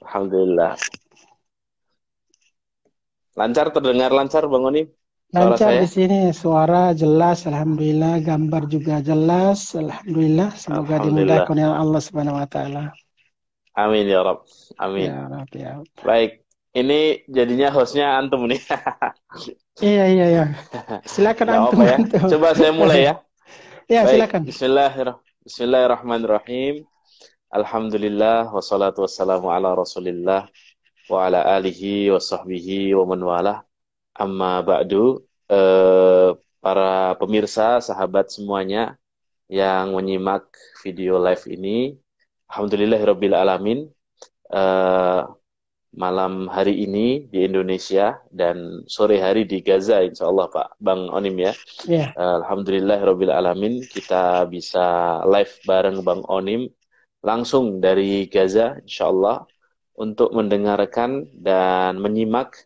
Alhamdulillah. Lancar terdengar lancar Bang Onim suara Lancar saya? di sini, suara jelas, alhamdulillah, gambar juga jelas, alhamdulillah. Semoga Alhamdulillah. dimudahkan oleh Allah Subhanahu wa taala. Amin ya Rob. Amin. Ya Rabbi ya Rabb. Baik. Ini jadinya hostnya antum nih. Iya, iya, iya. Silakan Nggak antum apa ya. antum. Coba saya mulai ya. Ya, Baik. silakan. Bismillahirrahmanirrahim. Alhamdulillah wassalatu wassalamu ala Rasulillah wa ala alihi wa sahbihi wa man walah. Amma ba'du. Para pemirsa, sahabat semuanya yang menyimak video live ini, Alhamdulillahirabbil alamin. Eh, Malam hari ini di Indonesia dan sore hari di Gaza, insya Allah Pak Bang Onim ya. Ya. Alhamdulillahirabbil alamin kita bisa live bareng Bang Onim langsung dari Gaza, insya Allah untuk mendengarkan dan menyimak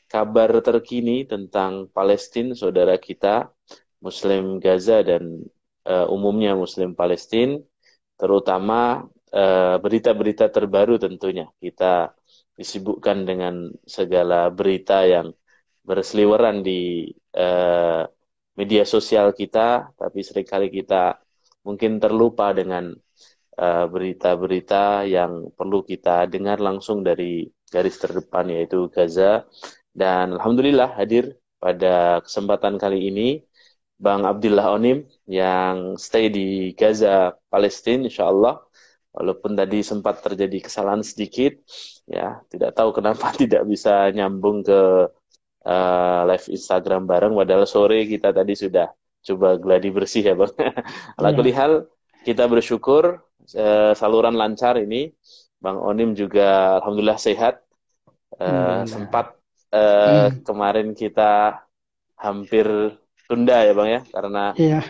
kabar terkini tentang Palestina, saudara kita Muslim Gaza dan umumnya Muslim Palestina, terutama berita-berita terbaru tentunya. Kita disibukkan dengan segala berita yang berseliweran di media sosial kita, tapi seringkali kita mungkin terlupa dengan berita-berita yang perlu kita dengar langsung dari garis terdepan yaitu Gaza. Dan Alhamdulillah hadir pada kesempatan kali ini Bang Abdillah Onim yang stay di Gaza, Palestina, insya Allah. Walaupun tadi sempat terjadi kesalahan sedikit, ya tidak tahu kenapa tidak bisa nyambung ke live Instagram bareng. Padahal sore kita tadi sudah coba gladi bersih ya Bang. Iya. Alhamdulillah kita bersyukur saluran lancar ini. Bang Onim juga Alhamdulillah sehat. Alhamdulillah. Sempat kemarin kita hampir tunda ya Bang ya, karena Iya.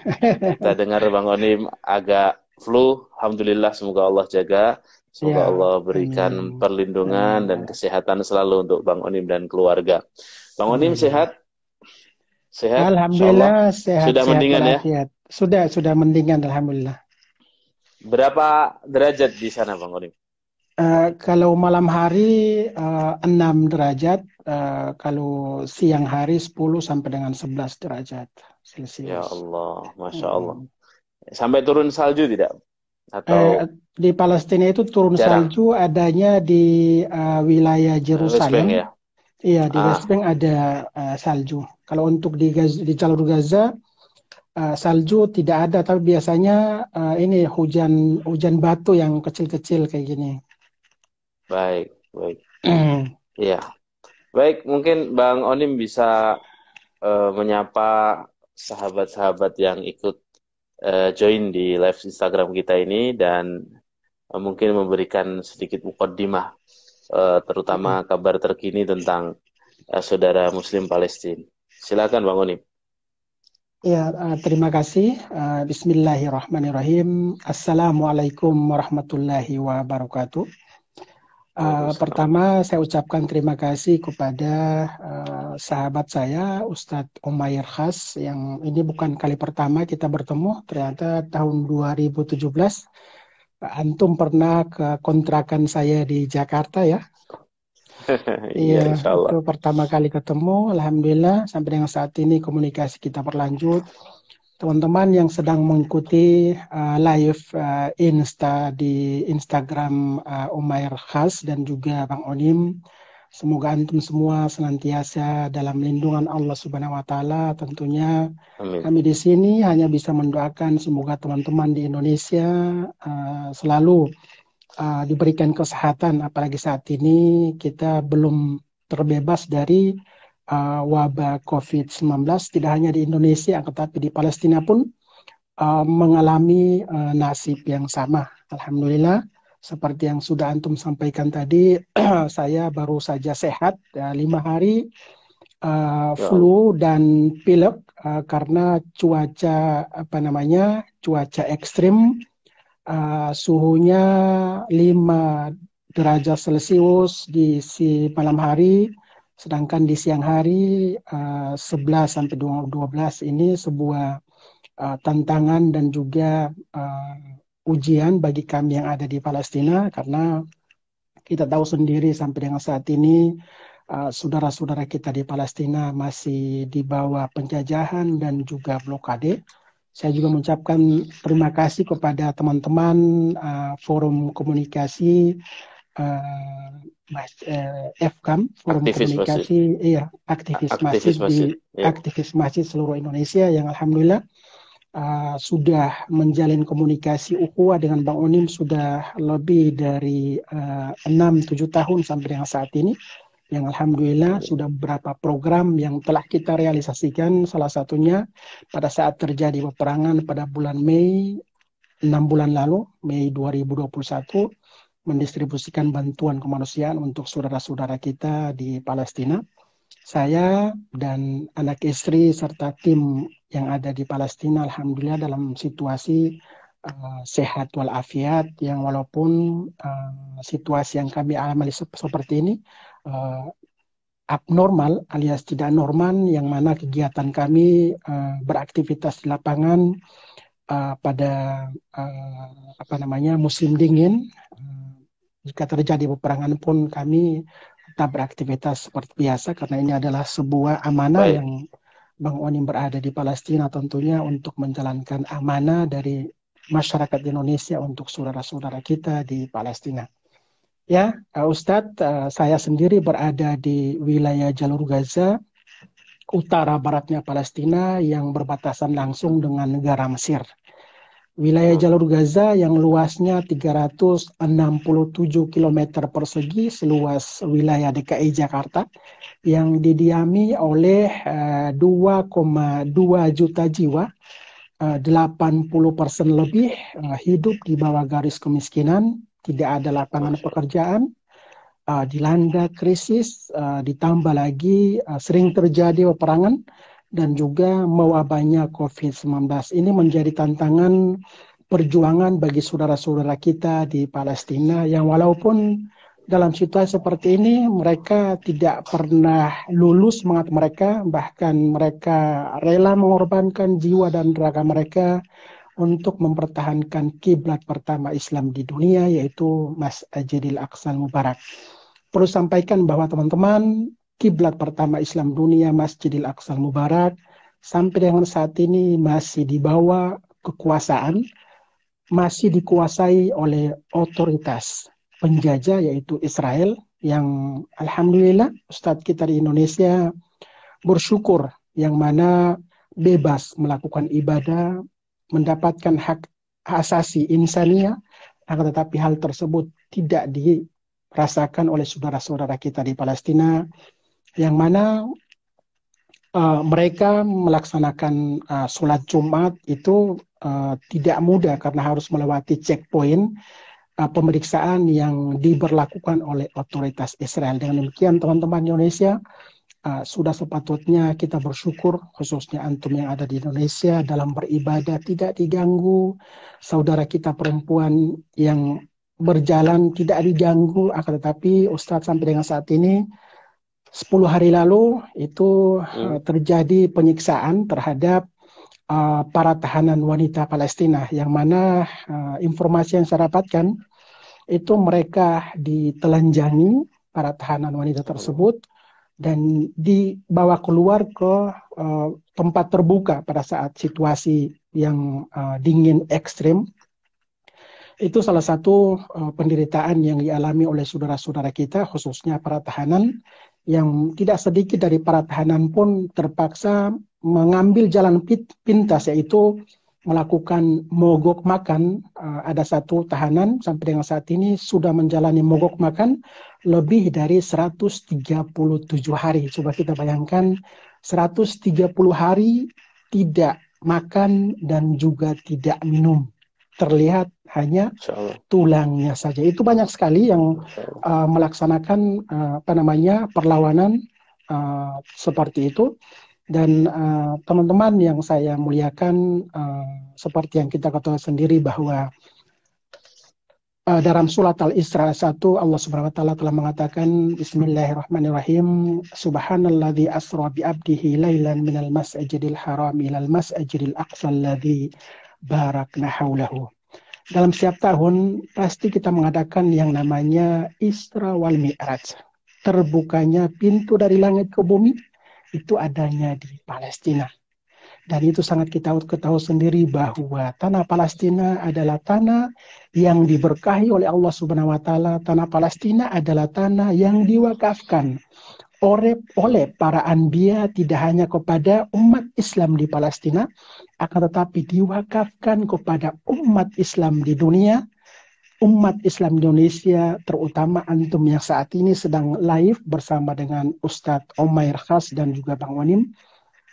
kita dengar Bang Onim agak flu. Alhamdulillah semoga Allah jaga. Semoga Ya, Allah berikan amin. perlindungan Amin dan ya. kesehatan selalu untuk Bang Onim dan keluarga. Bang Onim Amin ya. sehat? Sehat, Insya Allah. Alhamdulillah Sudah sehat-sehat mendingan ya? walafiat. Sudah mendingan alhamdulillah. Berapa derajat di sana Bang Onim? Kalau malam hari 6 derajat, kalau siang hari 10 sampai dengan 11 derajat Ya Celcius. Allah, Masya Allah. Hmm. Sampai turun salju tidak? Eh, Atau di Palestina itu turun jarang? salju adanya di wilayah West Jerusalem. Bank ya? Iya, di West Ah, Bank ada salju. Kalau untuk di jalur Gaza, salju tidak ada, tapi biasanya ini hujan hujan batu yang kecil-kecil kayak gini. baik, baik. Iya, baik. Mungkin Bang Onim bisa menyapa sahabat-sahabat yang ikut join di live Instagram kita ini dan mungkin memberikan sedikit mukaddimah terutama kabar terkini tentang saudara Muslim Palestina. Silakan Bang Onim. Ya, terima kasih. Bismillahirrahmanirrahim. Assalamualaikum warahmatullahi wabarakatuh. Waalaikumsalam. Pertama, saya ucapkan terima kasih kepada sahabat saya, Ustadz Umair Khas, yang ini bukan kali pertama kita bertemu. Ternyata tahun 2017, Antum pernah ke kontrakan saya di Jakarta ya. Iya, Iya, insya itu Allah. pertama kali ketemu. Alhamdulillah, sampai dengan saat ini komunikasi kita berlanjut. Teman-teman yang sedang mengikuti live di Instagram Umair Khas dan juga Bang Onim, semoga antum semua senantiasa dalam lindungan Allah Subhanahu wa taala. Tentunya Amin. kami di sini hanya bisa mendoakan semoga teman-teman di Indonesia selalu diberikan kesehatan, apalagi saat ini kita belum terbebas dari wabah COVID-19, tidak hanya di Indonesia, tetapi di Palestina pun mengalami nasib yang sama. Alhamdulillah, seperti yang sudah antum sampaikan tadi, saya baru saja sehat 5 hari Ya Allah. flu dan pilek karena cuaca cuaca ekstrim, suhunya 5 derajat Celcius di malam hari, sedangkan di siang hari 11 sampai 12 ini sebuah tantangan dan juga ujian bagi kami yang ada di Palestina karena Kita tahu sendiri sampai dengan saat ini saudara-saudara kita di Palestina masih di bawah penjajahan dan juga blokade. Saya juga mengucapkan terima kasih kepada teman-teman forum komunikasi FKAM, forum Aktivis masjid. komunikasi, aktivis masjid Aktivis masjid. Ya. aktivis masjid seluruh Indonesia yang alhamdulillah sudah menjalin komunikasi ukhuwah dengan Bang Onim sudah lebih dari 6-7 tahun sampai dengan saat ini. Yang alhamdulillah sudah beberapa program yang telah kita realisasikan, salah satunya pada saat terjadi peperangan pada bulan Mei, 6 bulan lalu, Mei 2021, mendistribusikan bantuan kemanusiaan untuk saudara-saudara kita di Palestina. Saya dan anak istri serta tim yang ada di Palestina alhamdulillah dalam situasi sehat walafiat, yang walaupun situasi yang kami alami seperti ini abnormal alias tidak normal, yang mana kegiatan kami beraktivitas di lapangan pada musim dingin. Jika terjadi peperangan pun kami tetap beraktivitas seperti biasa, karena ini adalah sebuah amanah yang Bang Onim berada di Palestina tentunya untuk menjalankan amanah dari masyarakat Indonesia untuk saudara-saudara kita di Palestina. Ya, Ustadz, saya sendiri berada di wilayah jalur Gaza, utara baratnya Palestina yang berbatasan langsung dengan negara Mesir. Wilayah jalur Gaza yang luasnya 367 km persegi seluas wilayah DKI Jakarta, yang didiami oleh 2,2 juta jiwa, 80% lebih hidup di bawah garis kemiskinan, tidak ada lapangan pekerjaan, dilanda krisis, ditambah lagi sering terjadi peperangan, dan juga mewabahnya COVID-19. Ini menjadi tantangan perjuangan bagi saudara-saudara kita di Palestina, yang walaupun dalam situasi seperti ini mereka tidak pernah lulus semangat mereka, bahkan mereka rela mengorbankan jiwa dan raga mereka untuk mempertahankan kiblat pertama Islam di dunia, yaitu Masjidil Aqsa Mubarak. Perlu sampaikan bahwa teman-teman, kiblat pertama Islam dunia Masjidil Aqsa Mubarak sampai dengan saat ini masih di bawah kekuasaan, masih dikuasai oleh otoritas penjajah yaitu Israel, yang alhamdulillah Ustadz kita di Indonesia bersyukur yang mana bebas melakukan ibadah, mendapatkan hak asasi insania, akan tetapi hal tersebut tidak dirasakan oleh saudara-saudara kita di Palestina, yang mana mereka melaksanakan sholat Jumat itu tidak mudah karena harus melewati checkpoint pemeriksaan yang diberlakukan oleh otoritas Israel. Dengan demikian teman-teman Indonesia, sudah sepatutnya kita bersyukur, khususnya antum yang ada di Indonesia, dalam beribadah tidak diganggu, saudara kita perempuan yang berjalan tidak diganggu. Akan tetapi Ustadz sampai dengan saat ini 10 hari lalu itu terjadi penyiksaan terhadap para tahanan wanita Palestina, yang mana informasi yang saya dapatkan itu mereka ditelanjangi para tahanan wanita tersebut dan dibawa keluar ke tempat terbuka pada saat situasi yang dingin ekstrim. Itu salah satu penderitaan yang dialami oleh saudara-saudara kita, khususnya para tahanan, yang tidak sedikit dari para tahanan pun terpaksa mengambil jalan pintas, yaitu melakukan mogok makan. Ada satu tahanan sampai dengan saat ini sudah menjalani mogok makan lebih dari 137 hari. Coba kita bayangkan 130 hari tidak makan dan juga tidak minum. Terlihat hanya tulangnya saja. Itu banyak sekali yang melaksanakan perlawanan seperti itu. Dan teman-teman yang saya muliakan, seperti yang kita ketahui sendiri bahwa dalam surat Al-Isra 1 Allah Subhanahu wa taala telah mengatakan, Bismillahirrahmanirrahim, Subhanalladzi asra bi 'abdihi lailan minal masjidil haram ilal masjidil aqsa alladzi barakna haulahu. dalam setiap tahun pasti kita mengadakan yang namanya Isra wal Mi'raj. Terbukanya pintu dari langit ke bumi itu adanya di Palestina. Dan itu sangat kita ketahui sendiri bahwa tanah Palestina adalah tanah yang diberkahi oleh Allah Subhanahu wa taala. Tanah Palestina adalah tanah yang diwakafkan oleh para anbiya tidak hanya kepada umat Islam di Palestina, akan tetapi diwakafkan kepada umat Islam di dunia, umat Islam Indonesia, terutama antum yang saat ini sedang live bersama dengan Ustadz Omair Khas dan juga Bang Onim.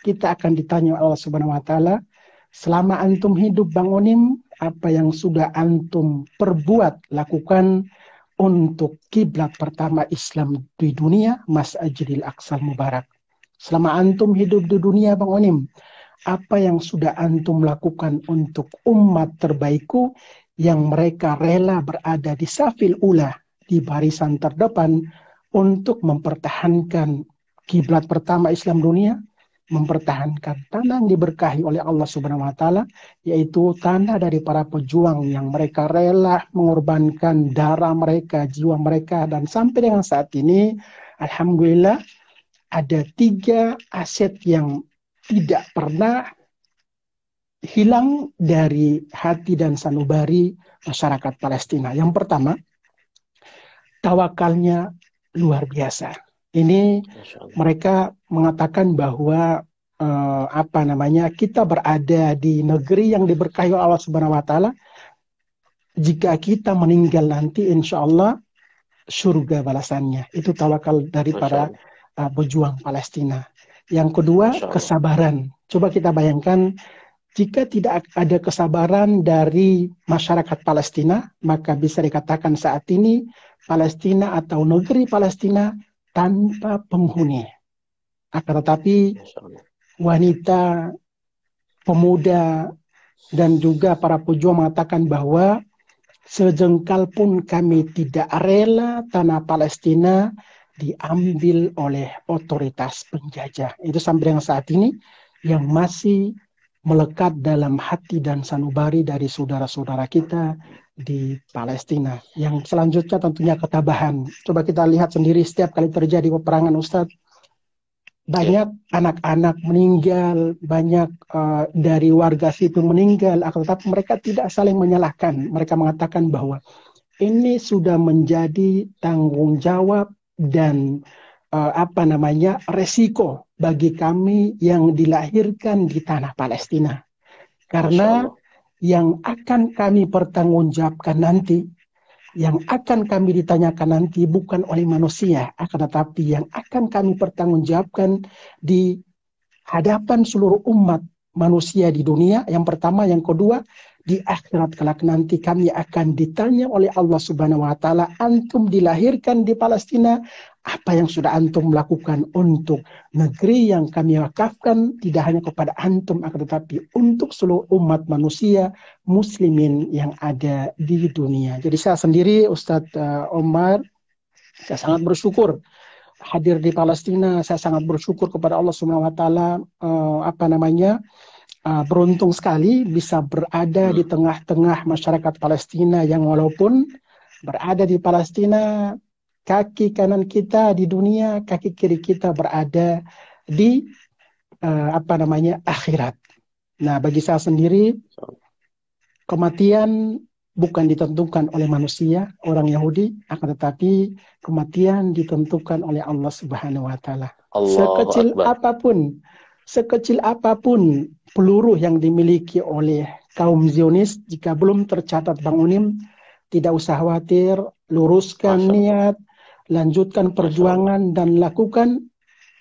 Kita akan ditanya Allah Subhanahu wa taala, selama antum hidup Bang Onim, apa yang sudah antum perbuat, lakukan untuk kiblat pertama Islam di dunia, Masjidil Aqsal Mubarak. Selama antum hidup di dunia Bang Onim, apa yang sudah antum lakukan untuk umat terbaikku yang mereka rela berada di safil ula, di barisan terdepan untuk mempertahankan kiblat pertama Islam dunia, mempertahankan tanah yang diberkahi oleh Allah Subhanahu wa taala, yaitu tanah dari para pejuang yang mereka rela mengorbankan darah mereka, jiwa mereka, dan sampai dengan saat ini alhamdulillah ada 3 aset yang tidak pernah hilang dari hati dan sanubari masyarakat Palestina. Yang pertama, tawakalnya luar biasa. Ini mereka mengatakan bahwa kita berada di negeri yang diberkahi Allah Subhanahu wa taala. Jika kita meninggal nanti insya Allah surga balasannya. Itu tawakal dari para pejuang Palestina. Yang kedua, kesabaran. Coba kita bayangkan, jika tidak ada kesabaran dari masyarakat Palestina, maka bisa dikatakan saat ini Palestina atau negeri Palestina tanpa penghuni. Akan tetapi wanita, pemuda, dan juga para pejuang mengatakan bahwa sejengkal pun kami tidak rela tanah Palestina diambil oleh otoritas penjajah. Itu sampai dengan saat ini yang masih melekat dalam hati dan sanubari dari saudara-saudara kita di Palestina. Yang selanjutnya tentunya ketabahan. Coba kita lihat sendiri setiap kali terjadi peperangan Ustadz, banyak anak-anak meninggal, banyak dari warga sipil meninggal, tetapi mereka tidak saling menyalahkan. Mereka mengatakan bahwa ini sudah menjadi tanggung jawab dan resiko bagi kami yang dilahirkan di tanah Palestina. Karena yang akan kami pertanggungjawabkan nanti, yang akan kami ditanyakan nanti bukan oleh manusia, akan tetapi yang akan kami pertanggungjawabkan di hadapan seluruh umat manusia di dunia. Yang pertama, yang kedua, di akhirat kelak nanti kami akan ditanya oleh Allah Subhanahu wa taala, antum dilahirkan di Palestina, apa yang sudah antum lakukan untuk negeri yang kami wakafkan tidak hanya kepada antum, akan tetapi untuk seluruh umat manusia muslimin yang ada di dunia. Jadi saya sendiri Ustadz Omar, saya sangat bersyukur hadir di Palestina. Saya sangat bersyukur kepada Allah Subhanahu wa taala, beruntung sekali bisa berada di tengah-tengah masyarakat Palestina yang walaupun berada di Palestina, kaki kanan kita di dunia, kaki kiri kita berada di akhirat. Nah, bagi saya sendiri, kematian bukan ditentukan oleh manusia, orang Yahudi, akan tetapi kematian ditentukan oleh Allah Subhanahu wa taala. Sekecil apapun peluru yang dimiliki oleh kaum Zionis, jika belum tercatat Bang Unim, tidak usah khawatir, luruskan niat, lanjutkan perjuangan dan lakukan.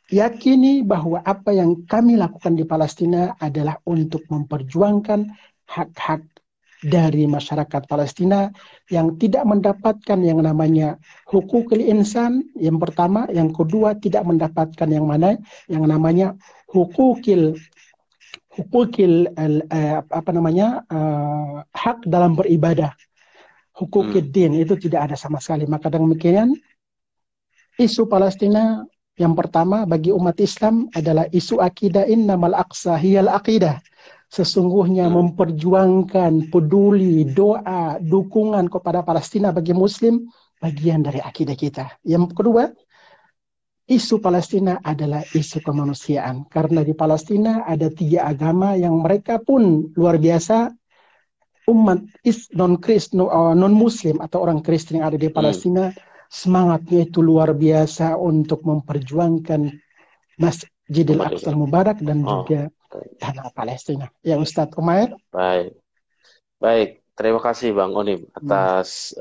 Yakini bahwa apa yang kami lakukan di Palestina adalah untuk memperjuangkan hak-hak dari masyarakat Palestina yang tidak mendapatkan yang namanya hukukul insan, yang pertama, yang kedua tidak mendapatkan yang namanya hak dalam beribadah, hukukid din, itu tidak ada sama sekali. Maka dengan demikian isu Palestina yang pertama bagi umat Islam adalah isu akidah, innamal aqsa hiyal aqidah. sesungguhnya memperjuangkan peduli, doa, dukungan kepada Palestina bagi Muslim bagian dari akidah kita. Yang kedua, isu Palestina adalah isu kemanusiaan. Karena di Palestina ada 3 agama yang mereka pun luar biasa. Umat non-Muslim atau orang Kristen yang ada di Palestina, semangatnya itu luar biasa untuk memperjuangkan Masjidil Aqsa Mubarak dan juga tanah Palestina. Ya Ustadz Umair. Baik. Terima kasih Bang Onim atas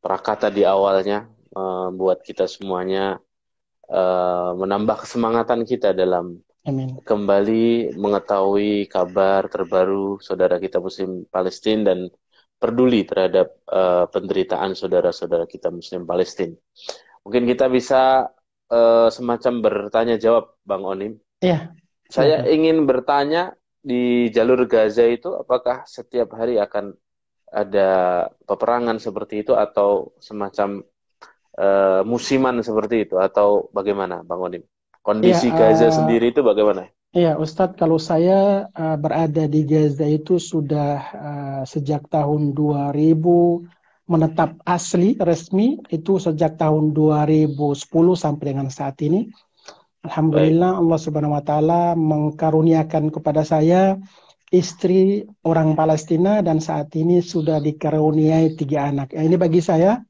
prakata di awalnya, membuat kita semuanya menambah kesemangatan kita dalam kembali mengetahui kabar terbaru saudara kita Muslim Palestina dan peduli terhadap penderitaan saudara-saudara kita Muslim Palestina. Mungkin kita bisa semacam bertanya jawab, Bang Onim. Iya. Saya ingin bertanya, di jalur Gaza itu apakah setiap hari akan ada peperangan seperti itu atau semacam musiman seperti itu, atau bagaimana, Bang Onim? Kondisi Gaza sendiri itu bagaimana? Iya, Ustadz, kalau saya berada di Gaza itu sudah sejak tahun 2000, menetap asli, resmi, itu sejak tahun 2010 sampai dengan saat ini. Alhamdulillah, Allah Subhanahu wa Ta'ala mengkaruniakan kepada saya istri orang Palestina dan saat ini sudah dikaruniai 3 anak. Ini bagi saya,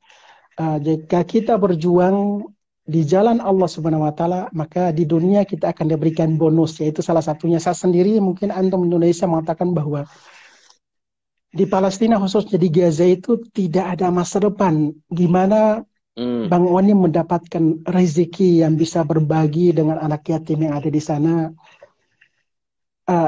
jika kita berjuang di jalan Allah Subhanahu wa Ta'ala, maka di dunia kita akan diberikan bonus, yaitu salah satunya saya sendiri, mungkin antum Indonesia mengatakan bahwa di Palestina khususnya di Gaza itu tidak ada masa depan. Gimana Bang Onim mendapatkan rezeki yang bisa berbagi dengan anak yatim yang ada di sana?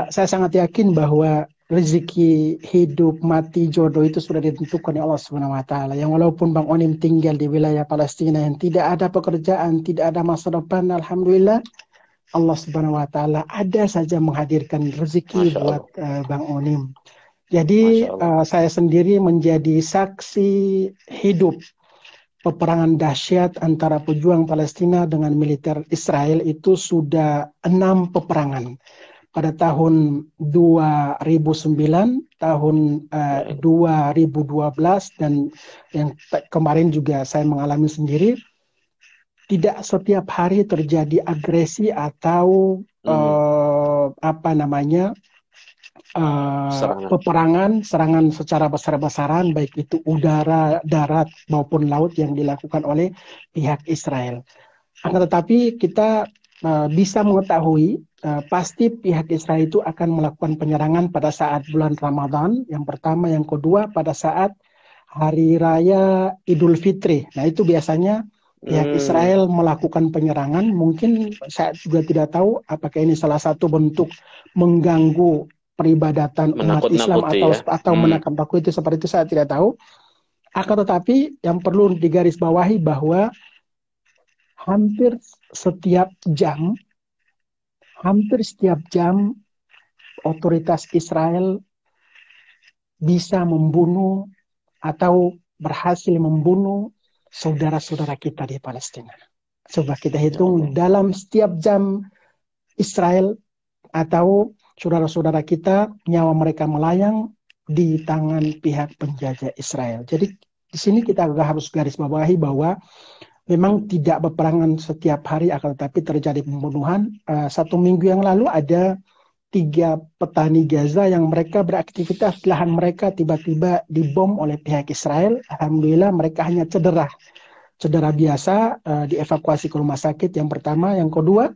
Saya sangat yakin bahwa rezeki hidup mati jodoh itu sudah ditentukan oleh Allah Subhanahu wa Ta'ala. Yang walaupun Bang Onim tinggal di wilayah Palestina yang tidak ada pekerjaan, tidak ada masa depan, alhamdulillah Allah Subhanahu wa Ta'ala ada saja menghadirkan rezeki buat Bang Onim. Jadi saya sendiri menjadi saksi hidup peperangan dahsyat antara pejuang Palestina dengan militer Israel. Itu sudah 6 peperangan. Pada tahun 2009, tahun 2012, dan yang kemarin juga saya mengalami sendiri. Tidak setiap hari terjadi agresi atau serangan secara besar-besaran, baik itu udara, darat maupun laut yang dilakukan oleh pihak Israel. Akan tetapi kita bisa mengetahui pasti pihak Israel itu akan melakukan penyerangan pada saat bulan Ramadan, yang pertama, yang kedua pada saat Hari Raya Idul Fitri. Nah itu biasanya pihak Israel melakukan penyerangan. Mungkin saya juga tidak tahu apakah ini salah satu bentuk mengganggu peribadatan umat Islam atau menakut-nakuti, seperti itu saya tidak tahu. Akan tetapi yang perlu digarisbawahi bahwa hampir setiap jam otoritas Israel bisa membunuh atau berhasil membunuh saudara-saudara kita di Palestina. Coba kita hitung, dalam setiap jam Israel atau saudara-saudara kita, nyawa mereka melayang di tangan pihak penjajah Israel. Jadi di sini kita harus garis bawahi bahwa memang tidak peperangan setiap hari, akan tetapi terjadi pembunuhan. 1 minggu yang lalu ada 3 petani Gaza yang mereka beraktivitas, lahan mereka tiba-tiba dibom oleh pihak Israel. Alhamdulillah mereka hanya cedera biasa, dievakuasi ke rumah sakit, yang pertama. Yang kedua,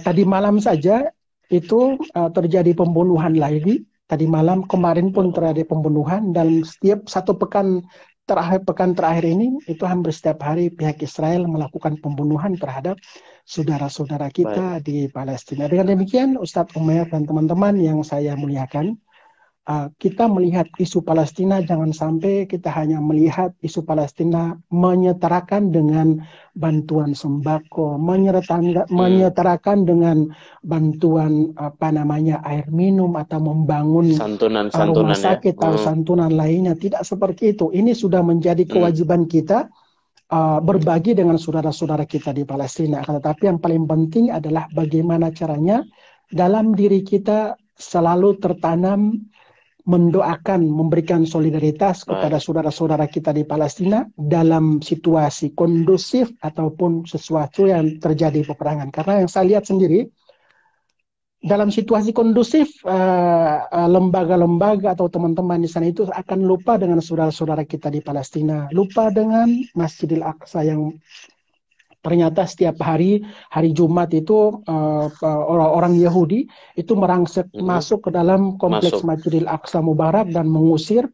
tadi malam saja itu terjadi pembunuhan lagi. Tadi malam, kemarin pun terjadi pembunuhan, dan setiap 1 pekan terakhir ini, itu hampir setiap hari pihak Israel melakukan pembunuhan terhadap saudara-saudara kita di Palestina. Dengan demikian, Ustadz Umair dan teman-teman yang saya muliakan, kita melihat isu Palestina, jangan sampai kita hanya melihat isu Palestina menyetarakan dengan bantuan sembako, menyetarakan dengan bantuan air minum atau membangun rumah sakit atau santunan lainnya. Tidak seperti itu. Ini sudah menjadi kewajiban kita berbagi dengan saudara-saudara kita di Palestina. Tetapi yang paling penting adalah bagaimana caranya dalam diri kita selalu tertanam mendoakan, memberikan solidaritas kepada Baik. saudara-saudara kita di Palestina dalam situasi kondusif ataupun sesuatu yang terjadi peperangan. Karena yang saya lihat sendiri, dalam situasi kondusif, lembaga-lembaga atau teman-teman di sana itu akan lupa dengan saudara-saudara kita di Palestina, lupa dengan Masjidil Aqsa yang ternyata setiap hari Jumat itu orang-orang Yahudi itu merangsek masuk ke dalam kompleks Masuk. Masjidil Aqsa Mubarak dan mengusir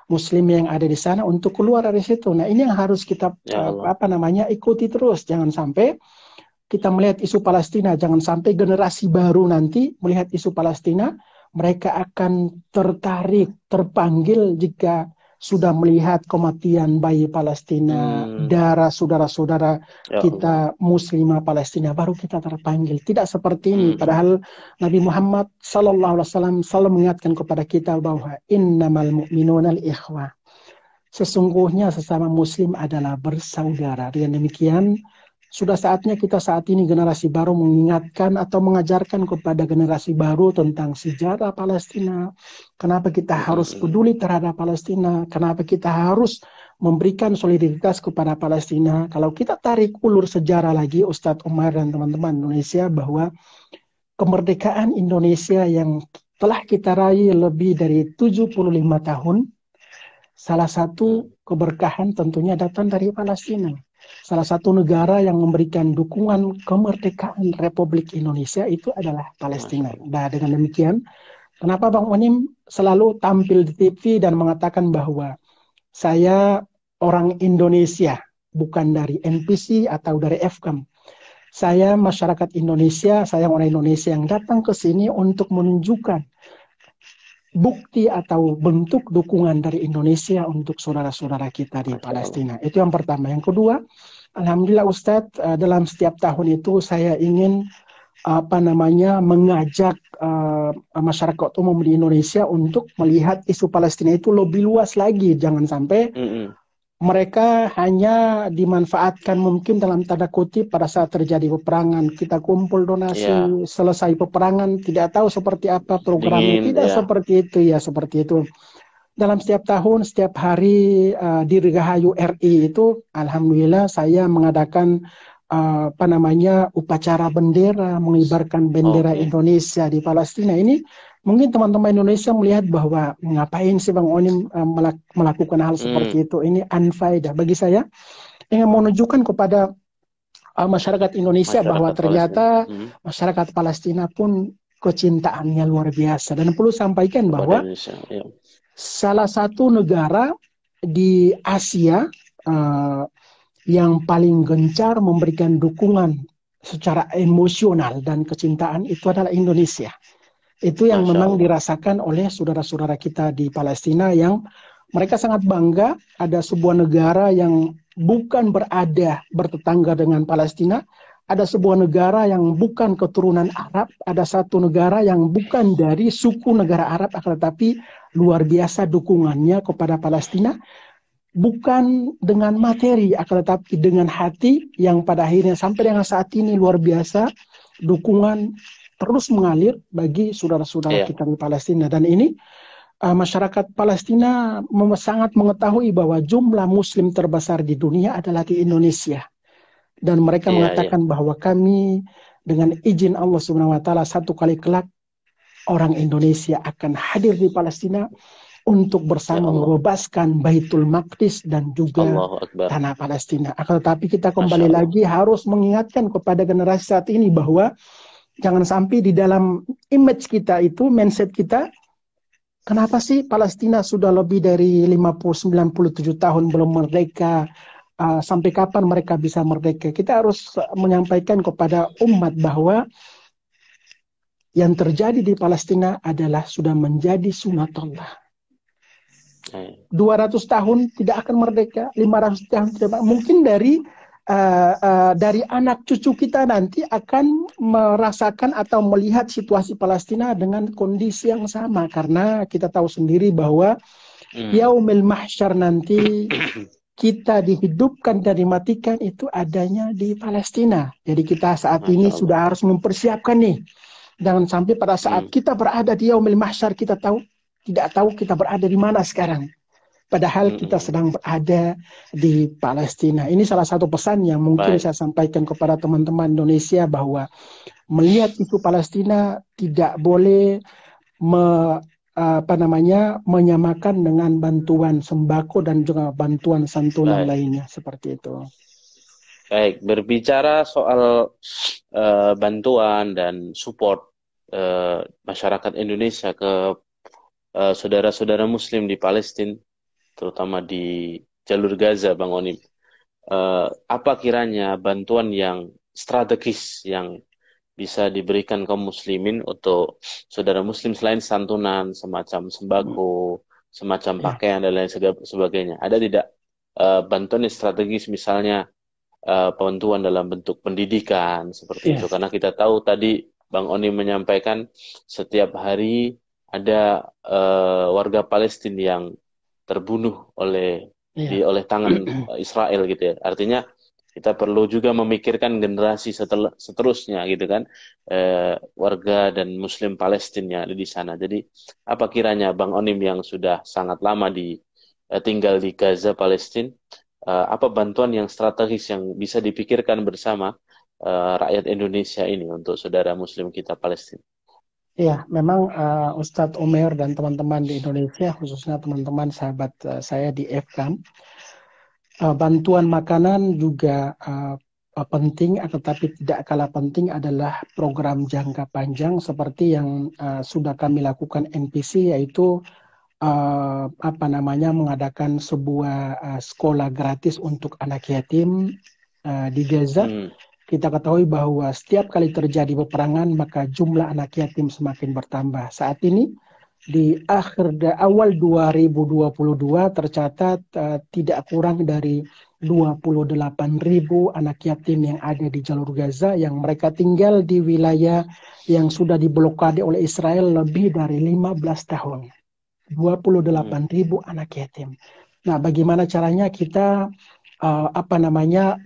Muslim yang ada di sana untuk keluar dari situ. Nah, ini yang harus kita Ya Allah. ikuti terus. Jangan sampai kita melihat isu Palestina, jangan sampai generasi baru nanti melihat isu Palestina, mereka akan tertarik, terpanggil jika sudah melihat kematian bayi Palestina, darah saudara-saudara Ya Allah. kita Muslimah Palestina, baru kita terpanggil. Tidak seperti ini. Padahal Nabi Muhammad SAW selalu mengingatkan kepada kita bahwa innamal mu'minunal ikhwah. Sesungguhnya sesama Muslim adalah bersaudara. Dengan demikian, sudah saatnya kita saat ini generasi baru mengingatkan atau mengajarkan kepada generasi baru tentang sejarah Palestina. Kenapa kita harus peduli terhadap Palestina? Kenapa kita harus memberikan solidaritas kepada Palestina? Kalau kita tarik ulur sejarah lagi, Ustadz Umar dan teman-teman Indonesia, bahwa kemerdekaan Indonesia yang telah kita raih lebih dari 75 tahun, salah satu keberkahan tentunya datang dari Palestina. Salah satu negara yang memberikan dukungan kemerdekaan Republik Indonesia itu adalah Palestina. Nah, dengan demikian, kenapa Bang Onim selalu tampil di TV dan mengatakan bahwa saya orang Indonesia, bukan dari NPC atau dari FKAM. Saya masyarakat Indonesia, saya orang Indonesia yang datang ke sini untuk menunjukkan bukti atau bentuk dukungan dari Indonesia untuk saudara-saudara kita di Palestina. Itu yang pertama. Yang kedua, alhamdulillah Ustadz, dalam setiap tahun itu saya ingin mengajak masyarakat umum di Indonesia untuk melihat isu Palestina itu lebih luas lagi. Jangan sampai mereka hanya dimanfaatkan mungkin dalam tanda kutip pada saat terjadi peperangan. Kita kumpul donasi, selesai peperangan, tidak tahu seperti apa programnya. Tidak seperti itu, ya seperti itu. Dalam setiap tahun, setiap hari di Dirgahayu RI itu, alhamdulillah saya mengadakan upacara bendera, mengibarkan bendera Indonesia di Palestina. Ini mungkin teman-teman Indonesia melihat bahwa ngapain sih Bang Onim melakukan hal seperti itu. Ini unfaedah. Bagi saya ingin menunjukkan kepada masyarakat Indonesia bahwa ternyata masyarakat Palestina pun kecintaannya luar biasa. Dan perlu sampaikan bahwa salah satu negara di Asia yang paling gencar memberikan dukungan secara emosional dan kecintaan itu adalah Indonesia. Itu yang memang dirasakan oleh saudara-saudara kita di Palestina yang mereka sangat bangga ada sebuah negara yang bukan bertetangga dengan Palestina, ada sebuah negara yang bukan keturunan Arab, ada satu negara yang bukan dari suku negara Arab, tetapi luar biasa dukungannya kepada Palestina. Bukan dengan materi, akan tetapi dengan hati yang pada akhirnya sampai dengan saat ini luar biasa dukungan terus mengalir bagi saudara-saudara kita di Palestina. Dan ini masyarakat Palestina sangat mengetahui bahwa jumlah Muslim terbesar di dunia adalah di Indonesia. Dan mereka mengatakan bahwa kami dengan izin Allah Subhanahu Wa Taala satu kali kelak orang Indonesia akan hadir di Palestina untuk bersama membebaskan Baitul Maqdis dan juga tanah Palestina. Akan tetapi kita kembali lagi harus mengingatkan kepada generasi saat ini bahwa jangan sampai di dalam image kita itu, mindset kita, kenapa sih Palestina sudah lebih dari 50-97 tahun belum merdeka, sampai kapan mereka bisa merdeka? Kita harus menyampaikan kepada umat bahwa yang terjadi di Palestina adalah sudah menjadi sunatullah. 200 tahun tidak akan merdeka, 500 tahun tidak. Mungkin dari anak cucu kita nanti akan merasakan atau melihat situasi Palestina dengan kondisi yang sama, karena kita tahu sendiri bahwa yaumil mahsyar nanti kita dihidupkan dan dimatikan itu adanya di Palestina. Jadi kita saat ini sudah harus mempersiapkan nih Jangan sampai pada saat Hmm. kita berada di yaumil mahsyar kita tidak tahu kita berada di mana sekarang. Padahal kita Mm-mm. sedang berada di Palestina. Ini salah satu pesan yang mungkin Baik, saya sampaikan kepada teman-teman Indonesia bahwa melihat isu Palestina tidak boleh menyamakan dengan bantuan sembako dan juga bantuan santunan baik, lainnya seperti itu. baik. Berbicara soal bantuan dan support masyarakat Indonesia ke saudara-saudara Muslim di Palestina, terutama di jalur Gaza, Bang Onim. Apa kiranya bantuan yang strategis yang bisa diberikan kaum muslimin untuk saudara muslim selain santunan, semacam sembako, semacam Ya, pakaian dan lain sebagainya? Ada tidak bantuan yang strategis misalnya bantuan dalam bentuk pendidikan seperti itu? ya, Karena kita tahu tadi Bang Oni menyampaikan setiap hari ada warga Palestina yang terbunuh ya. oleh tangan Israel gitu ya. Artinya kita perlu juga memikirkan generasi seterusnya gitu kan, warga dan Muslim Palestina yang ada di sana. Jadi apa kiranya Bang Onim yang sudah sangat lama tinggal di Gaza Palestina, apa bantuan yang strategis yang bisa dipikirkan bersama rakyat Indonesia ini untuk saudara Muslim kita Palestina? Ya, memang Ustadz Umair dan teman-teman di Indonesia, khususnya teman-teman sahabat saya di FKAM, bantuan makanan juga penting, tetapi tidak kalah penting adalah program jangka panjang seperti yang sudah kami lakukan NPC, yaitu mengadakan sebuah sekolah gratis untuk anak yatim di Gaza. Hmm, Kita ketahui bahwa setiap kali terjadi peperangan maka jumlah anak yatim semakin bertambah. Saat ini di awal 2022 tercatat tidak kurang dari 28.000 anak yatim yang ada di jalur Gaza yang mereka tinggal di wilayah yang sudah diblokade oleh Israel lebih dari 15 tahun. hmm, 28.000 anak yatim. Nah, bagaimana caranya kita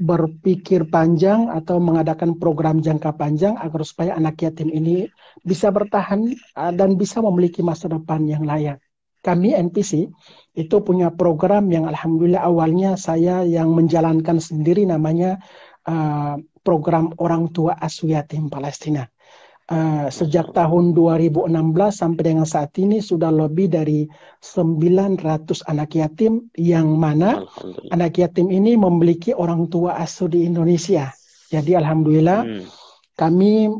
berpikir panjang atau mengadakan program jangka panjang agar supaya anak yatim ini bisa bertahan dan bisa memiliki masa depan yang layak. Kami NPC itu punya program yang alhamdulillah awalnya saya yang menjalankan sendiri, namanya program orang tua asuh yatim Palestina. Masya Sejak Allah. tahun 2016 sampai dengan saat ini sudah lebih dari 900 anak yatim, yang mana Alhamdulillah. anak yatim ini memiliki orang tua asuh di Indonesia. Jadi alhamdulillah Hmm, kami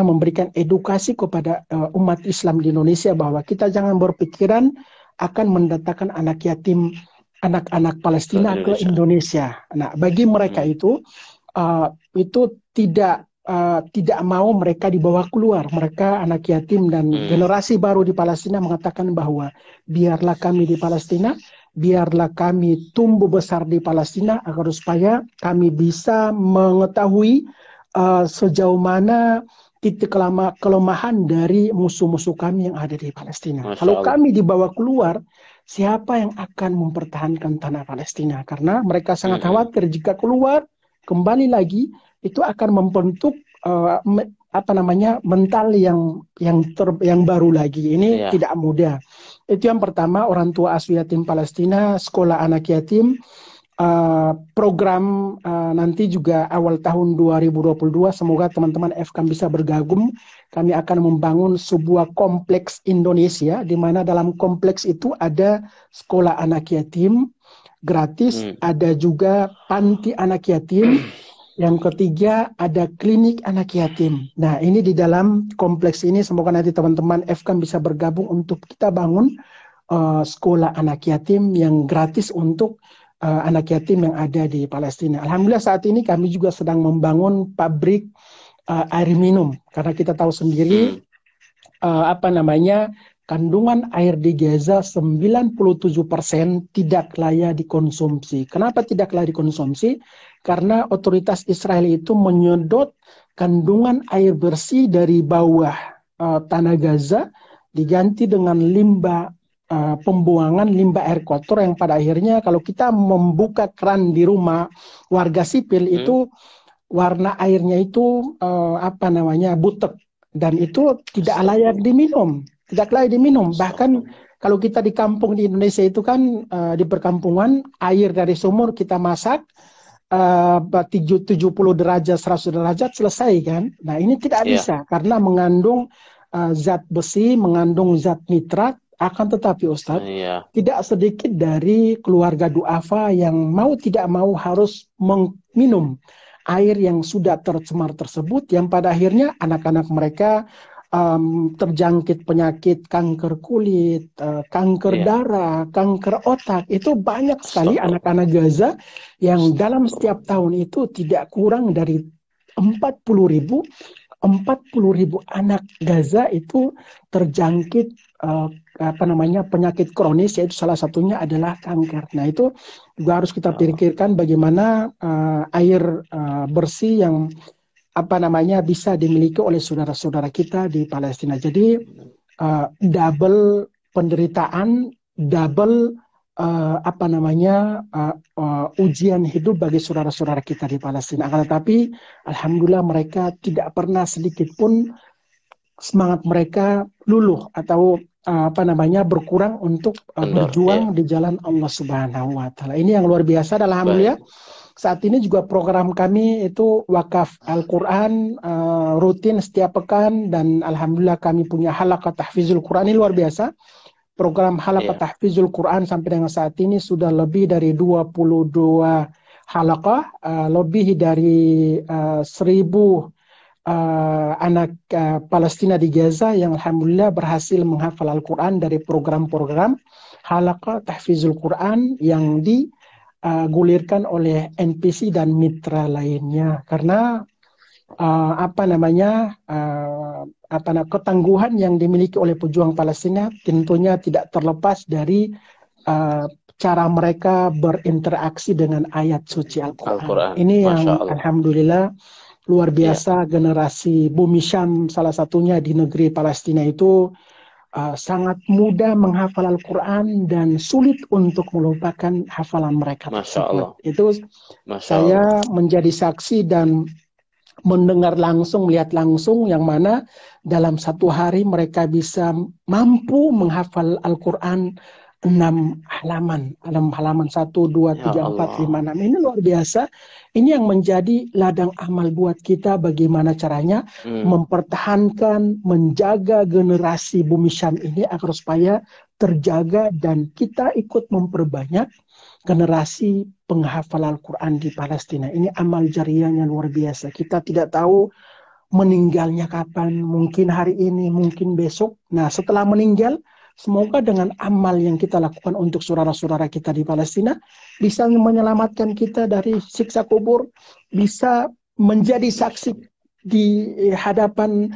memberikan edukasi kepada umat Islam di Indonesia bahwa kita jangan berpikiran akan mendatangkan anak yatim, anak-anak ke Palestina ke Indonesia. Indonesia. Nah, bagi mereka Hmm, itu tidak mau mereka dibawa keluar. Mereka anak yatim dan hmm, generasi baru di Palestina mengatakan bahwa biarlah kami di Palestina, biarlah kami tumbuh besar di Palestina agar supaya kami bisa mengetahui sejauh mana titik kelemahan dari musuh-musuh kami yang ada di Palestina. Masya Kalau Allah. kami dibawa keluar, siapa yang akan mempertahankan tanah Palestina? Karena mereka Hmm, sangat hmm. khawatir jika keluar kembali lagi itu akan membentuk mental yang baru lagi. Ini Ya, tidak mudah. Itu yang pertama, orang tua asuh yatim Palestina, sekolah anak yatim. Program nanti juga awal tahun 2022 semoga teman-teman FKAM bisa bergabung. Kami akan membangun sebuah kompleks Indonesia di mana dalam kompleks itu ada sekolah anak yatim gratis, hmm. ada juga panti anak yatim. Yang ketiga ada klinik anak yatim. Nah, ini di dalam kompleks ini semoga nanti teman-teman FKAM bisa bergabung untuk kita bangun sekolah anak yatim yang gratis untuk anak yatim yang ada di Palestina. Alhamdulillah saat ini kami juga sedang membangun pabrik air minum karena kita tahu sendiri Hmm. kandungan air di Gaza 97% tidak layak dikonsumsi. Kenapa tidak layak dikonsumsi? Karena otoritas Israel itu menyedot kandungan air bersih dari bawah tanah Gaza diganti dengan limbah pembuangan limbah air kotor yang pada akhirnya kalau kita membuka keran di rumah warga sipil Hmm. itu warna airnya itu butek. dan itu tidak layak diminum, tidak layak diminum. Bahkan kalau kita di kampung di Indonesia itu kan di perkampungan air dari sumur kita masak 70 derajat 100 derajat selesai kan. Nah ini tidak Iya. bisa karena mengandung zat besi, mengandung zat nitrat. Akan tetapi Ustadz, Iya. tidak sedikit dari keluarga duafa yang mau tidak mau harus meminum air yang sudah tercemar tersebut, yang pada akhirnya anak-anak mereka terjangkit penyakit kanker kulit, kanker Iya. darah, kanker otak. Itu banyak sekali Astagfirullah. anak-anak Gaza yang dalam setiap Astagfirullah. tahun itu tidak kurang dari 40.000 40.000 anak Gaza itu terjangkit penyakit kronis, yaitu salah satunya adalah kanker. Nah itu juga harus kita Ya Allah. pikirkan bagaimana air bersih yang bisa dimiliki oleh saudara-saudara kita di Palestina. Jadi double penderitaan, double ujian hidup bagi saudara-saudara kita di Palestina. Akan tetapi, alhamdulillah mereka tidak pernah sedikit pun semangat mereka luluh atau berkurang untuk Kendor. Iya. berjuang di jalan Allah Subhanahu wa taala. Ini yang luar biasa, dan alhamdulillah Baik. saat ini juga program kami itu wakaf Al-Quran rutin setiap pekan, dan alhamdulillah kami punya halaqah tahfizul Quran. Ini luar biasa. Program halaqah Iya. tahfizul Quran sampai dengan saat ini sudah lebih dari 22 halaqah, lebih dari 1.000 anak Palestina di Gaza yang alhamdulillah berhasil menghafal Al-Quran dari program-program halaqah tahfizul Quran yang digulirkan oleh NPC dan mitra lainnya. Karena ketangguhan yang dimiliki oleh pejuang Palestina tentunya tidak terlepas dari cara mereka berinteraksi dengan ayat suci Al-Quran. Al-Quran. Ini yang Masya Allah. alhamdulillah luar Iya. biasa, generasi Bumi Syam salah satunya di negeri Palestina itu sangat mudah menghafal Al-Quran dan sulit untuk melupakan hafalan mereka Masya tersebut. Allah. Itu Masya Allah. saya menjadi saksi dan mendengar langsung, melihat langsung, yang mana dalam satu hari mereka bisa mampu menghafal Al-Quran 6 halaman 1, 2, Ya 3, 4, 5, Allah. 6. Ini luar biasa. Ini yang menjadi ladang amal buat kita bagaimana caranya mempertahankan, menjaga generasi Bumi Syam ini agar supaya terjaga dan kita ikut memperbanyak generasi penghafal Al-Quran di Palestina. Ini amal jariahnya luar biasa. Kita tidak tahu meninggalnya kapan, mungkin hari ini, mungkin besok. Nah, setelah meninggal, semoga dengan amal yang kita lakukan untuk saudara-saudara kita di Palestina bisa menyelamatkan kita dari siksa kubur, bisa menjadi saksi di hadapan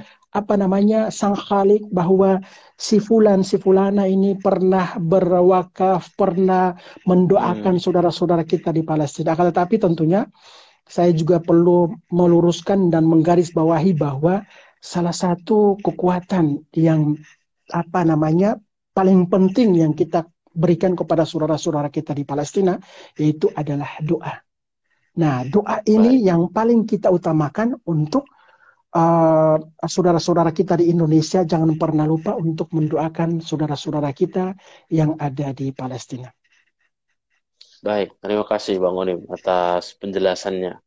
Sang Khalik bahwa si fulan si fulana ini pernah berwakaf, pernah mendoakan saudara-saudara kita di Palestina. Tetapi tentunya saya juga perlu meluruskan dan menggarisbawahi bahwa salah satu kekuatan yang paling penting yang kita berikan kepada saudara-saudara kita di Palestina yaitu adalah doa. Nah, doa ini yang paling kita utamakan untuk saudara-saudara kita di Indonesia. Jangan pernah lupa untuk mendoakan saudara-saudara kita yang ada di Palestina. Baik, terima kasih Bang Onim atas penjelasannya.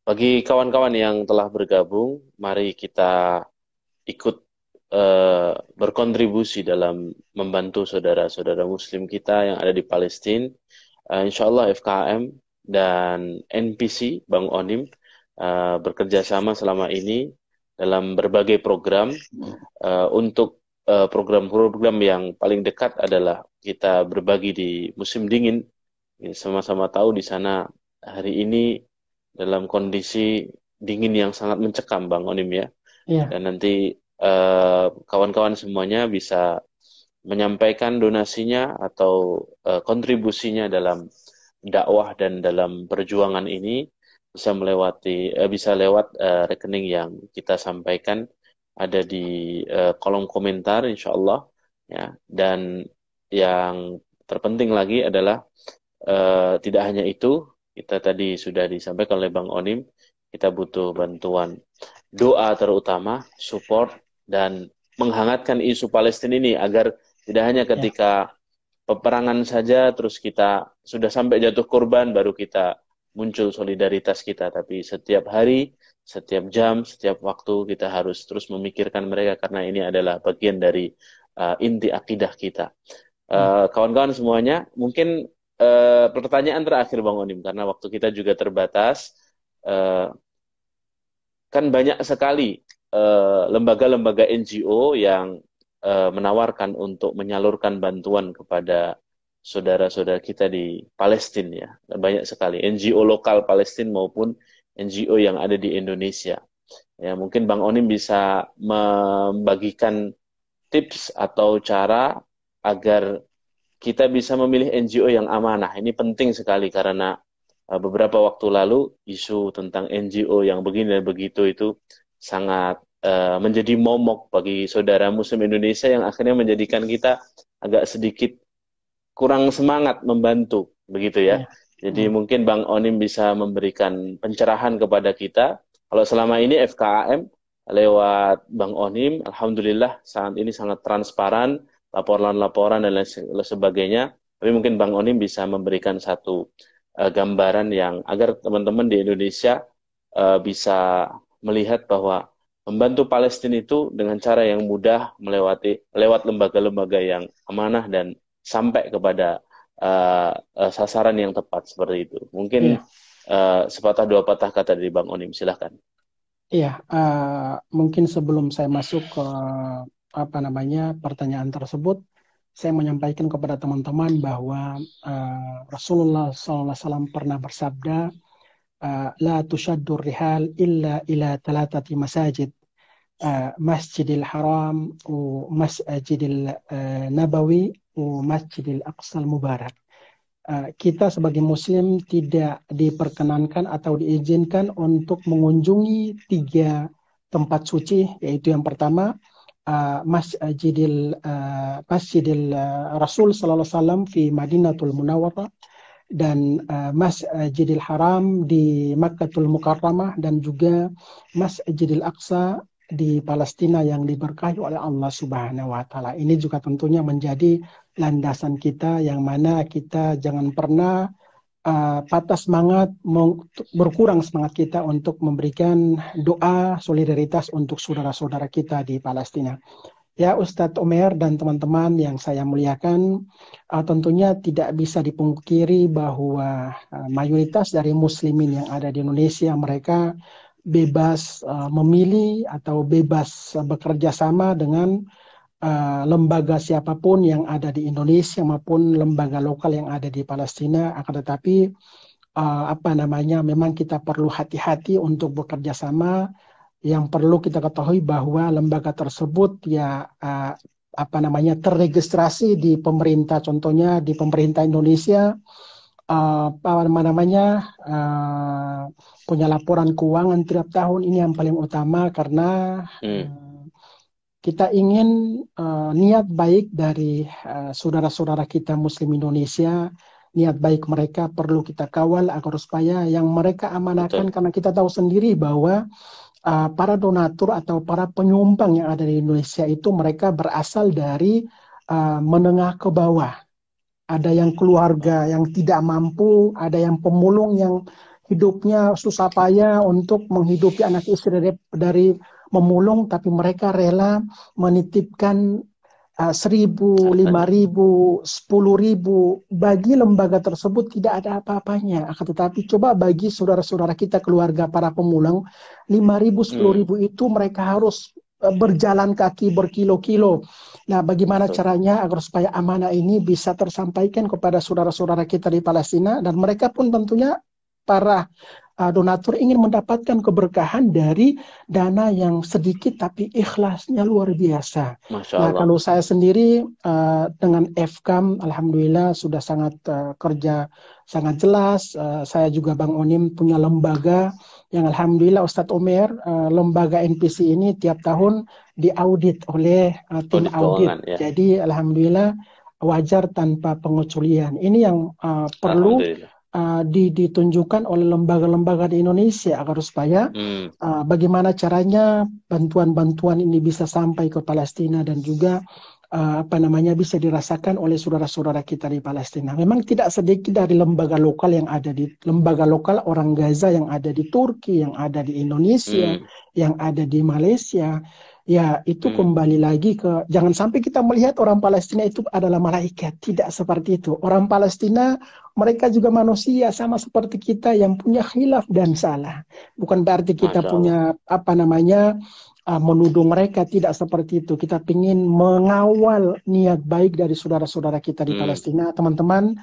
Bagi kawan-kawan yang telah bergabung, mari kita ikut berkontribusi dalam membantu saudara-saudara Muslim kita yang ada di Palestina. Insya Allah FKM dan NPC Bang Onim bekerja sama selama ini dalam berbagai program. Untuk program-program yang paling dekat adalah kita berbagi di musim dingin. Sama-sama tahu di sana hari ini dalam kondisi dingin yang sangat mencekam, Bang Onim ya. Iya. Dan nanti kawan-kawan semuanya bisa menyampaikan donasinya atau kontribusinya dalam dakwah dan dalam perjuangan ini bisa lewat rekening yang kita sampaikan ada di kolom komentar insya Allah ya. Dan yang terpenting lagi adalah tidak hanya itu, kita tadi sudah disampaikan oleh Bang Onim, kita butuh bantuan doa terutama, support, dan menghangatkan isu Palestina ini agar tidak hanya Ya, ketika peperangan saja terus kita sudah sampai jatuh korban baru kita muncul solidaritas kita, tapi setiap hari, setiap jam, setiap waktu kita harus terus memikirkan mereka karena ini adalah bagian dari inti akidah kita. ya, Kawan-kawan semuanya, mungkin pertanyaan terakhir Bang Onim karena waktu kita juga terbatas. Eh, kan banyak sekali lembaga-lembaga NGO yang menawarkan untuk menyalurkan bantuan kepada saudara-saudara kita di Palestina ya. Banyak sekali NGO lokal Palestina maupun NGO yang ada di Indonesia. Ya, mungkin Bang Onim bisa membagikan tips atau cara agar kita bisa memilih NGO yang amanah. Ini penting sekali karena beberapa waktu lalu isu tentang NGO yang begini dan begitu itu sangat menjadi momok bagi saudara Muslim Indonesia yang akhirnya menjadikan kita agak sedikit kurang semangat membantu, begitu ya. ya. Jadi Hmm. mungkin Bang Onim bisa memberikan pencerahan kepada kita. Kalau selama ini FKAM lewat Bang Onim, Alhamdulillah saat ini sangat transparan, laporan-laporan dan lain sebagainya. Tapi mungkin Bang Onim bisa memberikan satu gambaran yang agar teman-teman di Indonesia bisa melihat bahwa membantu Palestina itu dengan cara yang mudah lewat lembaga-lembaga yang amanah dan sampai kepada sasaran yang tepat seperti itu. Mungkin Iya, sepatah dua patah kata dari Bang Onim, silahkan. iya. Mungkin sebelum saya masuk ke apa namanya pertanyaan tersebut, saya menyampaikan kepada teman-teman bahwa Rasulullah SAW pernah bersabda, la tushaddur rihal illa ila talatati masajid, Masjidil Haram, Masjidil Nabawi, Masjidil Aqsal Mubarak. Kita sebagai Muslim tidak diperkenankan atau diizinkan untuk mengunjungi 3 tempat suci, yaitu yang pertama Masjidil Rasul Sallallahu Alaihi Wasallam di Madinatul Munawwarah, dan Masjidil Haram di Makkatul Mukarramah, dan juga Masjidil Aqsa di Palestina yang diberkahi oleh Allah Subhanahu wa taala. Ini juga tentunya menjadi landasan kita, yang mana kita jangan pernah patah semangat, berkurang semangat kita untuk memberikan doa solidaritas untuk saudara-saudara kita di Palestina. Ya, Ustadz Omer dan teman-teman yang saya muliakan, tentunya tidak bisa dipungkiri bahwa mayoritas dari muslimin yang ada di Indonesia, mereka bebas memilih atau bebas bekerja sama dengan lembaga siapapun yang ada di Indonesia maupun lembaga lokal yang ada di Palestina. Akan tetapi apa namanya, memang kita perlu hati-hati untuk bekerja sama. Yang perlu kita ketahui bahwa lembaga tersebut ya apa namanya terregistrasi di pemerintah, contohnya di pemerintah Indonesia, apa namanya punya laporan keuangan tiap tahun. Ini yang paling utama karena Hmm, kita ingin niat baik dari saudara-saudara kita Muslim Indonesia, niat baik mereka perlu kita kawal agar supaya yang mereka amanahkan, betul. karena kita tahu sendiri bahwa para donatur atau para penyumbang yang ada di Indonesia itu mereka berasal dari menengah ke bawah. Ada yang keluarga yang tidak mampu, ada yang pemulung yang hidupnya susah payah untuk menghidupi anak istri dari memulung, tapi mereka rela menitipkan 1.000, lima Hartanya. ribu, 10.000 bagi lembaga tersebut tidak ada apa-apanya. Akan tetapi coba bagi saudara-saudara kita keluarga para pemulung, 5.000, sepuluh Hmm, ribu itu mereka harus berjalan kaki berkilo-kilo. Nah, bagaimana betul. caranya agar supaya amanah ini bisa tersampaikan kepada saudara-saudara kita di Palestina, dan mereka pun tentunya para donatur ingin mendapatkan keberkahan dari dana yang sedikit tapi ikhlasnya luar biasa. Masya Nah, Allah. kalau saya sendiri dengan FKAM, alhamdulillah sudah sangat kerja sangat jelas. Saya juga Bang Onim punya lembaga yang alhamdulillah Ustadz Omer, lembaga NPC ini tiap tahun diaudit oleh tim Audit audit. keuangan ya. Jadi alhamdulillah wajar tanpa pengecualian. Ini yang perlu Alhamdulillah. ditunjukkan oleh lembaga-lembaga di Indonesia agar supaya bagaimana caranya bantuan-bantuan ini bisa sampai ke Palestina dan juga bisa dirasakan oleh saudara-saudara kita di Palestina. Memang tidak sedikit dari lembaga lokal yang ada di lembaga lokal orang Gaza yang ada di Turki, yang ada di Indonesia, yang ada di Malaysia. Ya, itu kembali lagi ke jangan sampai kita melihat orang Palestina itu adalah malaikat. Tidak seperti itu. Orang Palestina mereka juga manusia sama seperti kita yang punya khilaf dan salah. Bukan berarti kita punya menuduh mereka, tidak seperti itu. Kita ingin mengawal niat baik dari saudara-saudara kita di Palestina. Teman-teman,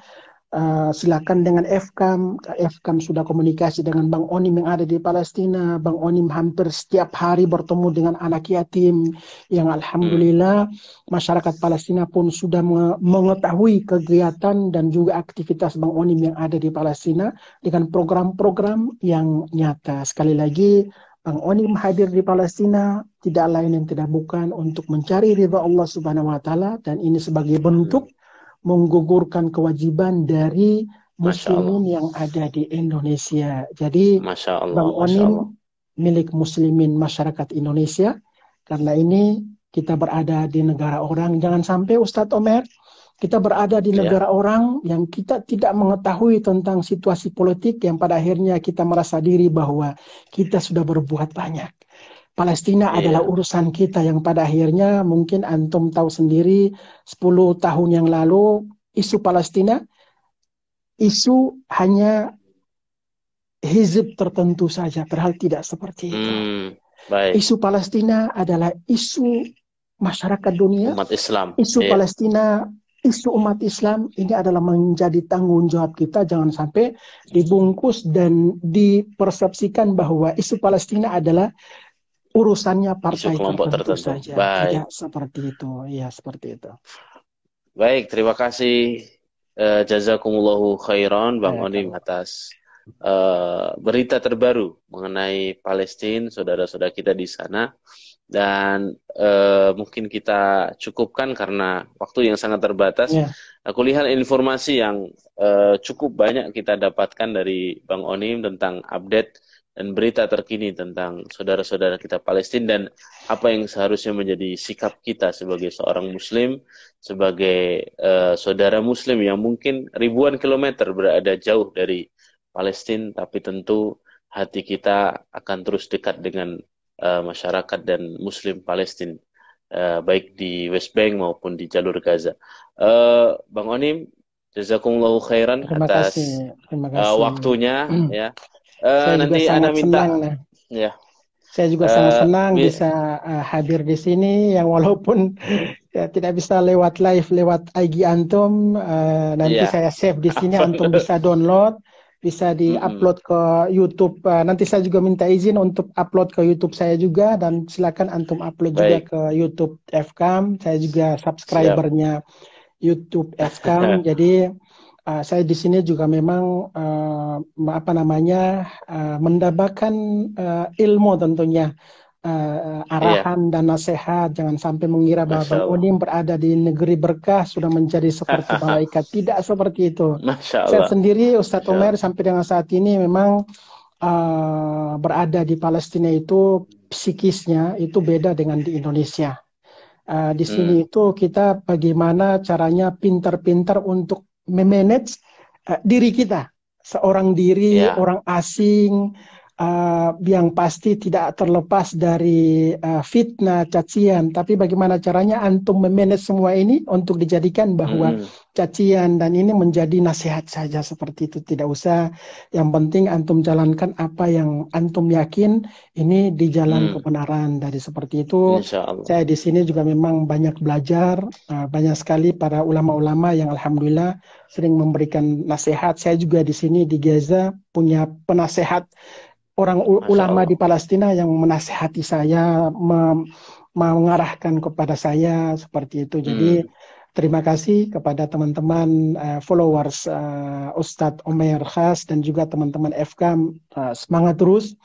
silakan dengan FKAM. FKAM sudah komunikasi dengan Bang Onim yang ada di Palestina. Bang Onim hampir setiap hari bertemu dengan anak yatim yang alhamdulillah masyarakat Palestina pun sudah mengetahui kegiatan dan juga aktivitas Bang Onim yang ada di Palestina dengan program-program yang nyata. Sekali lagi, Bang Onim hadir di Palestina tidak lain yang tidak bukan untuk mencari ridha Allah Subhanahu wa taala, dan ini sebagai bentuk menggugurkan kewajiban dari muslimin yang ada di Indonesia. Jadi Bang Onim milik muslimin masyarakat Indonesia. Karena ini kita berada di negara orang. Jangan sampai Ustadz Omer kita berada di negara orang yang kita tidak mengetahui tentang situasi politik yang pada akhirnya kita merasa diri bahwa kita sudah berbuat banyak. Palestina adalah urusan kita yang pada akhirnya mungkin antum tahu sendiri 10 tahun yang lalu isu Palestina isu hanya hizib tertentu saja, padahal tidak seperti itu. Isu Palestina adalah isu masyarakat dunia, umat Islam. Isu Palestina, isu umat Islam, ini adalah menjadi tanggung jawab kita. Jangan sampai dibungkus dan dipersepsikan bahwa isu Palestina adalah urusannya partai tertentu saja. Tidak seperti itu. Ya, seperti itu. Baik, terima kasih jazakumullahu khairan Bang Onim atas berita terbaru mengenai Palestina, saudara-saudara kita di sana. Dan mungkin kita cukupkan karena waktu yang sangat terbatas. Aku lihat informasi yang cukup banyak kita dapatkan dari Bang Onim tentang update dan berita terkini tentang saudara-saudara kita Palestina dan apa yang seharusnya menjadi sikap kita sebagai seorang muslim, sebagai saudara muslim yang mungkin ribuan kilometer berada jauh dari Palestina, tapi tentu hati kita akan terus dekat dengan masyarakat dan muslim Palestina, baik di West Bank maupun di jalur Gaza. Bang Onim, jazakumullahu khairan atas waktunya. Ya. Nanti Ana minta. Ya. Saya juga sangat senang bisa hadir di sini, yang walaupun ya, tidak bisa lewat live lewat IG antum. Nanti saya save di sini, antum bisa download. Bisa di-upload ke YouTube. Nanti saya juga minta izin untuk upload ke YouTube saya juga, dan silakan antum upload juga ke YouTube FKAM. Saya juga subscribernya YouTube FKAM. Jadi saya di sini juga memang mendapatkan ilmu tentunya. Arahan dan nasihat. Jangan sampai mengira bahwa Bang Onim berada di negeri berkah sudah menjadi seperti malaikat. Tidak seperti itu. Saya sendiri Ustadz Omer sampai dengan saat ini memang berada di Palestina itu psikisnya itu beda dengan di Indonesia. Di sini itu kita bagaimana caranya pintar-pintar untuk memanage diri kita, seorang diri, orang asing, yang pasti tidak terlepas dari fitnah, cacian. Tapi bagaimana caranya antum memanage semua ini untuk dijadikan bahwa cacian dan ini menjadi nasihat saja seperti itu. Tidak usah. Yang penting antum jalankan apa yang antum yakin ini di jalan kebenaran. Dari seperti itu, saya di sini juga memang banyak belajar. Banyak sekali para ulama-ulama yang alhamdulillah sering memberikan nasihat. Saya juga di sini di Gaza punya penasehat orang ulama di Palestina yang menasihati saya, mengarahkan kepada saya seperti itu. Jadi terima kasih kepada teman-teman followers Ustadz Omer Khas dan juga teman-teman FKAM. Semangat terus.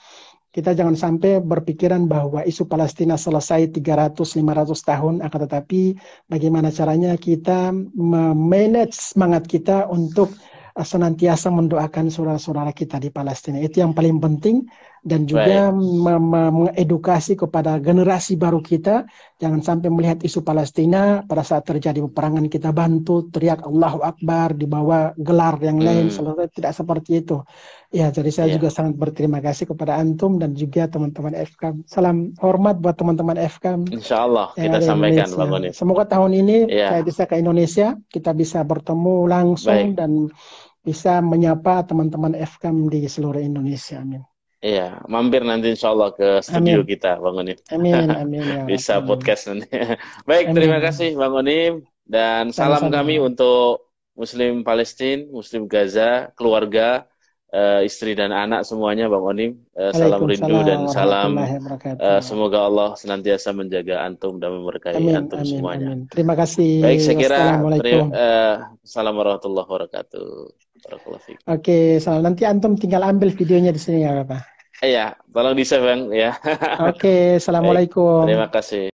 Kita jangan sampai berpikiran bahwa isu Palestina selesai 300-500 tahun, akan tetapi bagaimana caranya kita memanage semangat kita untuk senantiasa mendoakan saudara-saudara kita di Palestina. Itu yang paling penting, dan juga Baik. mengedukasi kepada generasi baru kita, jangan sampai melihat isu Palestina pada saat terjadi peperangan kita bantu teriak Allahu Akbar di bawah gelar yang lain, Hmm, tidak seperti itu. Ya, jadi saya juga iya. sangat berterima kasih kepada antum dan juga teman-teman FKAM. Salam hormat buat teman-teman FKAM Insya Allah yang kita ada di sampaikan, Indonesia. Bang Onim. Semoga tahun ini saya Iya, bisa ke Indonesia, kita bisa bertemu langsung baik. dan bisa menyapa teman-teman FKAM di seluruh Indonesia. Amin. Iya, mampir nanti insya Allah ke studio Amin. kita, Bang Onim. Amin. Amin ya Bisa Rabbal Alamin. podcast nanti. Baik, terima kasih, Amin. Bang Onim. Dan salam kami Sama-sama. untuk Muslim Palestina, Muslim Gaza, keluarga, istri dan anak semuanya, Bang Onim. Salam rindu Waalaikumsalam dan salam. warahmatullahi wabarakatuh. Semoga Allah senantiasa menjaga antum dan memberkahi Amin. antum Amin. semuanya. Amin. Terima kasih. Baik, saya kira Wassalamualaikum. Assalamualaikum warahmatullahi wabarakatuh. Barakallahu fiik. Oke, nanti antum tinggal ambil videonya di sini ya, Pak. Iya, tolong di-save, Bang, ya. Oke, Baik, assalamualaikum. terima kasih.